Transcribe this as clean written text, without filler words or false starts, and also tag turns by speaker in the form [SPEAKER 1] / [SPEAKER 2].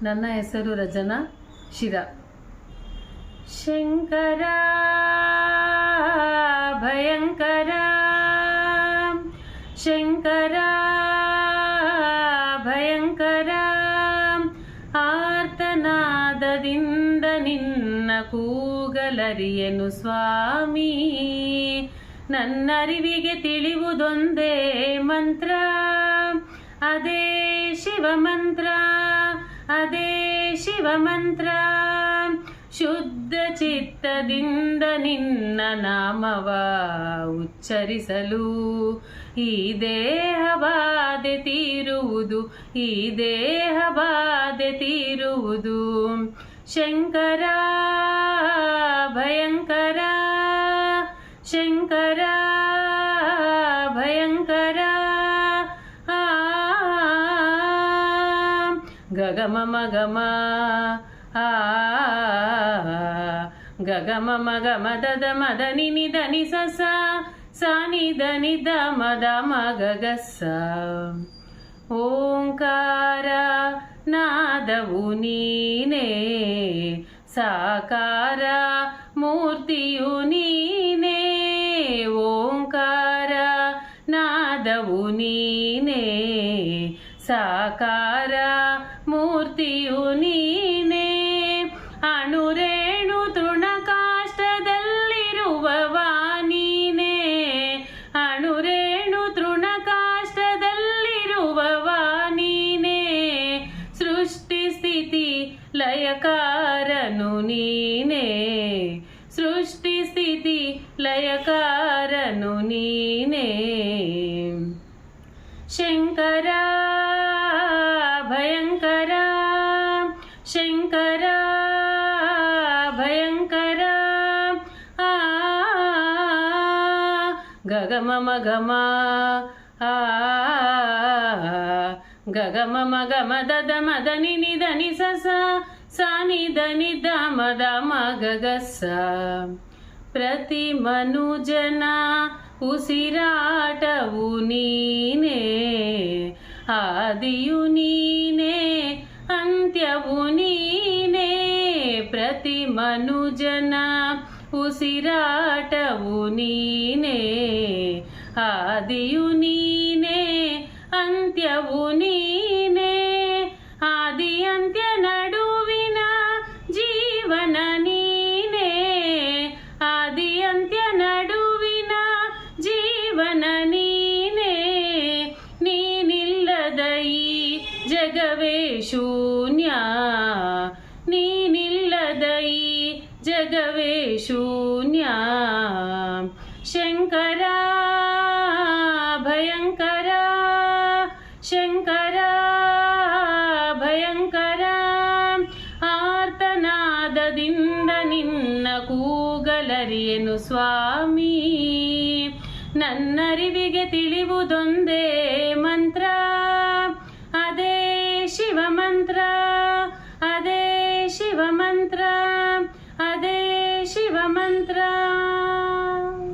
[SPEAKER 1] ನನ್ನ ಹೆಸರು ರಚನಾ ಶಿರಾ. ಶಂಕರ ಭಯಂಕರ, ಶಂಕರ ಭಯಂಕರ, ಆರ್ತನಾದದಿಂದ ನಿನ್ನ ಕೂಗಲರಿಯನು ಸ್ವಾಮಿ. ನನ್ನರಿವಿಗೆ ತಿಳಿವುದೊಂದೇ ಮಂತ್ರ, ಅದೇ ಶಿವ ಮಂತ್ರ, ಅದೇ ಶಿವ ಮಂತ್ರ. ಶುದ್ಧ ಚಿತ್ತದಿಂದ ನಿನ್ನ ನಾಮವ ಉಚ್ಚರಿಸಲು ಈ ದೇಹಬಾಧೆ ತೀರುವುದು, ಈ ದೇಹಬಾಧೆ ತೀರುವುದು. ಶಂಕರ ಭಯಂಕರ, ಶಂಕರ ಭಯಂಕರ. ಗಗಮ ಮಗಮ ಗಗಮ ಮಗಮ ದದ ಮದ ನಿನಿ ಧನಿ ಸಸ ಸಾನಿ ಧನಿ ದ ಮದ ಮಗಗಸ. ಓಂಕಾರ ನಾದವು ನೀನೇ, ಸಾಕಾರ ಮೂರ್ತಿಯು ನೀನೇ. ಓಂಕಾರ ನಾದವು ನೀನೇ, ಸಾಕಾರ ಮೂರ್ತಿಯು ನೀನೇ. ಅಣುರೇಣು ತೃಣಕಾಷ್ಟದಲ್ಲಿರುವವ ನೀನೇ, ಅಣುರೇಣು ತೃಣಕಾಷ್ಟದಲ್ಲಿರುವವ ನೀನೇ. ಸೃಷ್ಟಿ ಸ್ಥಿತಿ ಲಯಕಾರನು ನೀನೇ, ಸೃಷ್ಟಿ ಸ್ಥಿತಿ ಲಯಕಾರನು ನೀನೇ. ಶಂಕರ ಭಯಂಕರ, ಶಂಕರ ಭಯಂಕರ. ಗಗಮ ಮಗಮ ಗಗಮ ಮಗಮ ದದ ಮದ ನಿನಿ ಧನಿ ಸಸ ಸಾನಿ ಧನಿ ದ ಮದ ಮಗಗಸ. ಪ್ರತಿ ಮನುಜನ ಉಸಿರಾಟವು ನೀನೇ, ಆದಿಯು ನೀನೇ, ಅಂತ್ಯವು ನೀನೇ. ಪ್ರತಿ ಮನುಜನ ಉಸಿರಾಟವು ನೀನೇ, ಆದಿಯು ನೀನೇ, ಅಂತ್ಯವು ನೀನೇ. ಆದಿ ಅಂತ್ಯ ನಡುವಿನ ಜೀವನ ನೀನೇ, ಆದಿ ಅಂತ್ಯ ನಡುವಿನ ಜೀವನ ನೀನೇ. ನೀನಿಲ್ಲದ ಈ ಜಗವೇ ಶೂನ್ಯ, ನೀನಿಲ್ಲದ ಈ ಜಗವೇ ಶೂನ್ಯ. ಶಂಕರ ಭಯಂಕರ, ಶಂಕರ ಭಯಂಕರ. ಆರ್ತನಾದದಿಂದ ನಿನ್ನ ಕೂಗಲರಿಯನು ಸ್ವಾಮಿ. ನನ್ನರಿವಿಗೆ ತಿಳಿವುದೊಂದೇ